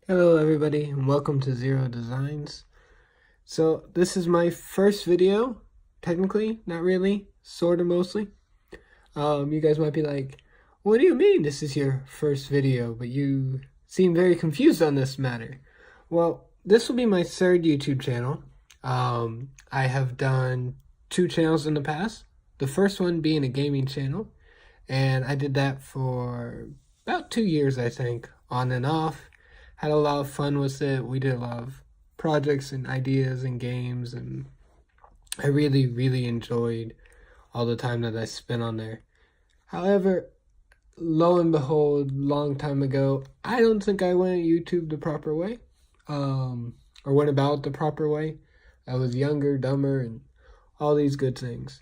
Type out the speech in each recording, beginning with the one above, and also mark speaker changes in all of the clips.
Speaker 1: Hello everybody and welcome to Zero Designs. So this is my first video, technically, not really, sort of mostly. You guys might be like, what do you mean this is your first video, but you seem very confused on this matter. Well, this will be my third YouTube channel. I have done 2 channels in the past, the first one being a gaming channel, and I did that for about 2 years, I think, on and off. Had a lot of fun with it. We did a lot of projects and ideas and games, and I really enjoyed all the time that I spent on there. However, lo and behold, long time ago, I don't think I went YouTube the proper way, or went about the proper way. I was younger, dumber, and all these good things.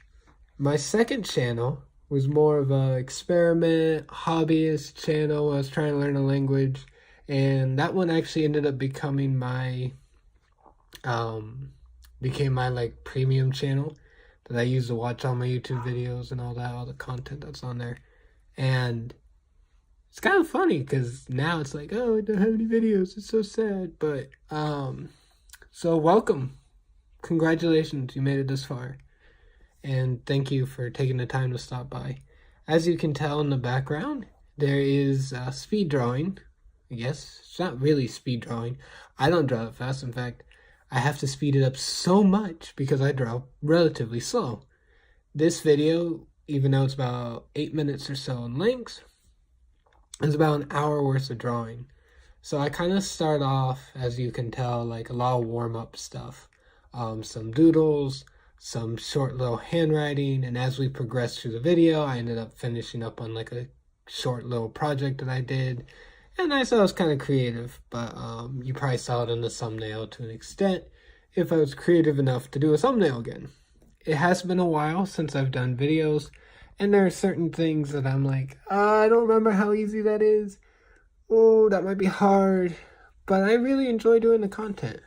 Speaker 1: My second channel was more of an experiment, hobbyist channel. I was trying to learn a language. And that one actually ended up becoming my, like premium channel that I use to watch all my YouTube videos and all the content that's on there. And it's kind of funny because now it's like, oh, I don't have any videos. It's so sad. But, so welcome. Congratulations, you made it this far. And thank you for taking the time to stop by. As you can tell in the background, there is speed drawing. Yes, it's not really speed drawing. I don't draw it fast. In fact, I have to speed it up so much because I draw relatively slow. This video, even though it's about 8 minutes or so in length, is about an hour worth of drawing. So I kind of start off, as you can tell, like a lot of warm-up stuff. Some doodles, some short little handwriting, and as we progress through the video, I ended up finishing up on like a short little project that I did. And I thought it was kind of creative, but you probably saw it in the thumbnail to an extent, if I was creative enough to do a thumbnail again. It has been a while since I've done videos, and there are certain things that I'm like, I don't remember how easy that is. Oh, that might be hard, but I really enjoy doing the content.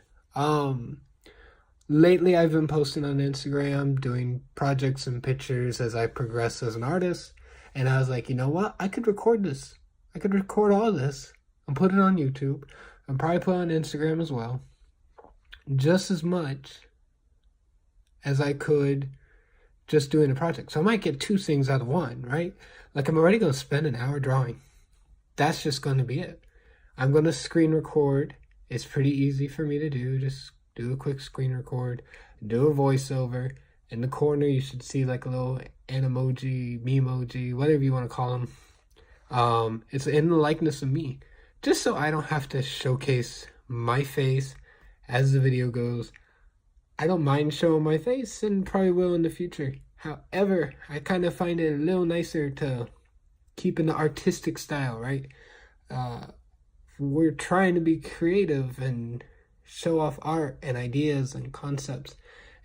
Speaker 1: Lately I've been posting on Instagram, doing projects and pictures as I progress as an artist, and I was like, you know what, I could record this. I could record all this and put it on YouTube and probably put it on Instagram as well. Just as much as I could just doing a project. So I might get 2 things out of one, right? Like I'm already going to spend an hour drawing. That's just going to be it. I'm going to screen record. It's pretty easy for me to do. Just do a quick screen record, do a voiceover. In the corner, you should see like a little emoji, memoji, whatever you want to call them. It's in the likeness of me, just so I don't have to showcase my face as the video goes. I don't mind showing my face and probably will in the future. However, I kind of find it a little nicer to keep in the artistic style, right? We're trying to be creative and show off art and ideas and concepts.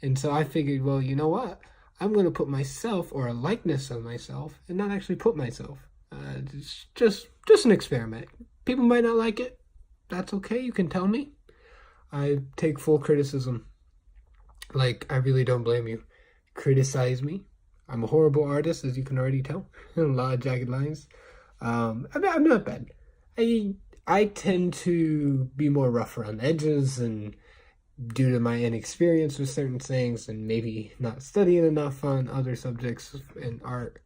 Speaker 1: And so I figured, well, you know what? I'm going to put myself or a likeness of myself and not actually put myself. It's just an experiment. People might not like it. That's okay. You can tell me. I take full criticism. Like, I really don't blame you. Criticize me. I'm a horrible artist, as you can already tell. A lot of jagged lines. I'm not bad. I tend to be more rough around the edges, and due to my inexperience with certain things and maybe not studying enough on other subjects in art,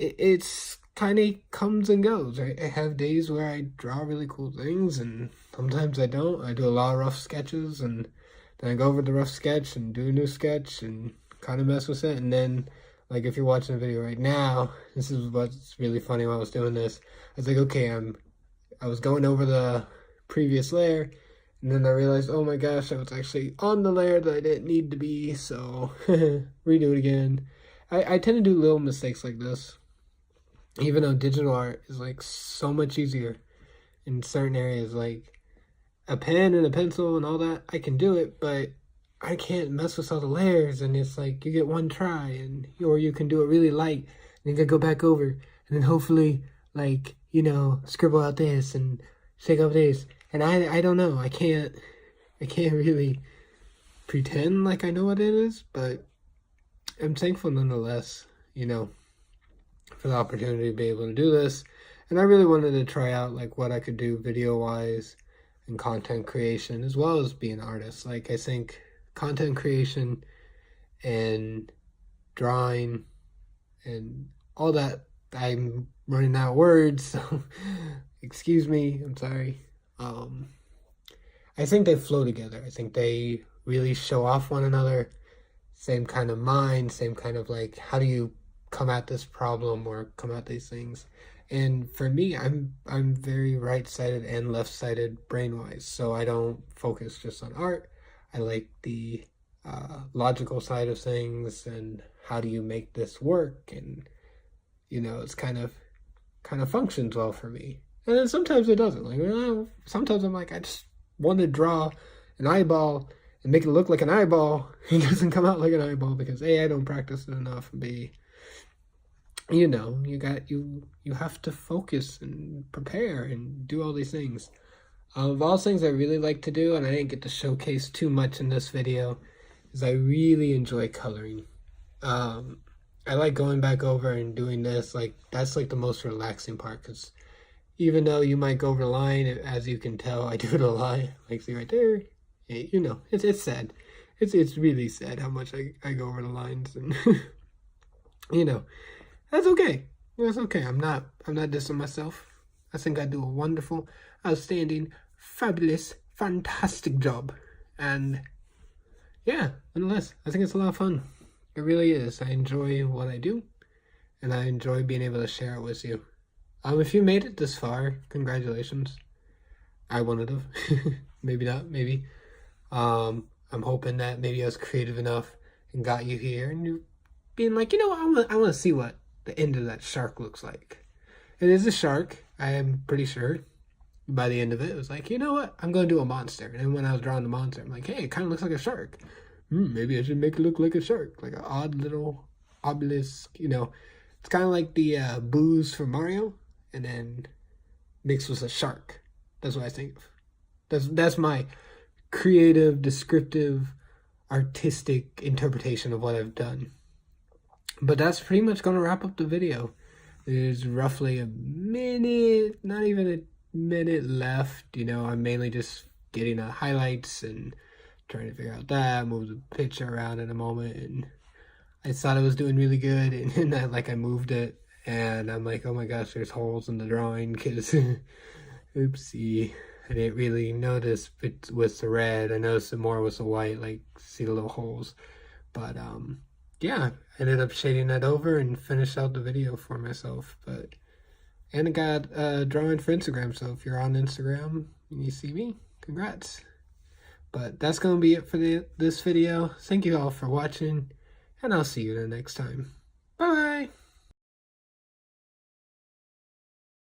Speaker 1: it's kind of comes and goes, right? I have days where I draw really cool things, and sometimes I don't. I do a lot of rough sketches, and then I go over the rough sketch and do a new sketch and kind of mess with it. And then, like, if you're watching a video right now, this is what's really funny while I was doing this. I was like, okay, I was going over the previous layer, and then I realized, oh my gosh, I was actually on the layer that I didn't need to be, so redo it again. I tend to do little mistakes like this. Even though digital art is like so much easier in certain areas, like a pen and a pencil and all that, I can do it, but I can't mess with all the layers. And it's like you get one try, and or you can do it really light, and then go back over, and then hopefully, like, you know, scribble out this and shake up this. And I don't know. I can't really pretend like I know what it is, but I'm thankful nonetheless, you know, for the opportunity to be able to do this And I really wanted to try out like what I could do video-wise and content creation, as well as being an artist. Like, I think content creation and drawing and all that, I'm running out of words, so excuse me, I'm sorry. I think they flow together. I think they really show off one another. Same kind of mind, same kind of like, how do you come at this problem or come at these things? And for me, I'm very right-sided and left-sided brain-wise, so I don't focus just on art. I like the logical side of things and how do you make this work, and you know, it's kind of functions well for me. And then sometimes it doesn't. Like, sometimes I'm like, I just want to draw an eyeball and make it look like an eyeball. It doesn't come out like an eyeball because A, I don't practice it enough, and B, you know, you have to focus and prepare and do all these things. Of all things I really like to do, and I didn't get to showcase too much in this video, is I really enjoy coloring. I like going back over and doing this. Like, that's like the most relaxing part, because even though you might go over the line, as you can tell, I do it a lot. Like, see right there, you know, it's sad. It's really sad how much I go over the lines, and you know, that's okay. That's okay. I'm not dissing myself. I think I do a wonderful, outstanding, fabulous, fantastic job. And yeah, nonetheless, I think it's a lot of fun. It really is. I enjoy what I do, and I enjoy being able to share it with you. If you made it this far, congratulations. I wanted to. Maybe not, maybe. I'm hoping that maybe I was creative enough and got you here, and you're being like, you know what, I want to see what the end of that shark looks like. It is a shark, I am pretty sure. By the end of it, it was like, you know what, I'm going to do a monster. And then when I was drawing the monster, I'm like, hey, it kind of looks like a shark. Maybe I should make it look like a shark, like an odd little obelisk, you know. It's kind of like the booze from Mario, and then mixed with a shark. That's what I think of. That's my creative, descriptive, artistic interpretation of what I've done. But that's pretty much going to wrap up the video. There's roughly a minute, not even a minute left. You know, I'm mainly just getting the highlights and trying to figure out that, move the picture around in a moment. And I thought I was doing really good, and then I moved it, and I'm like, oh my gosh, there's holes in the drawing, because oopsie. I didn't really notice it was the red. I noticed it more was the white, like, see the little holes. But yeah, I ended up shading that over and finished out the video for myself. And I got drawing for Instagram, so if you're on Instagram and you see me, congrats. But that's going to be it for this video. Thank you all for watching, and I'll see you the next time.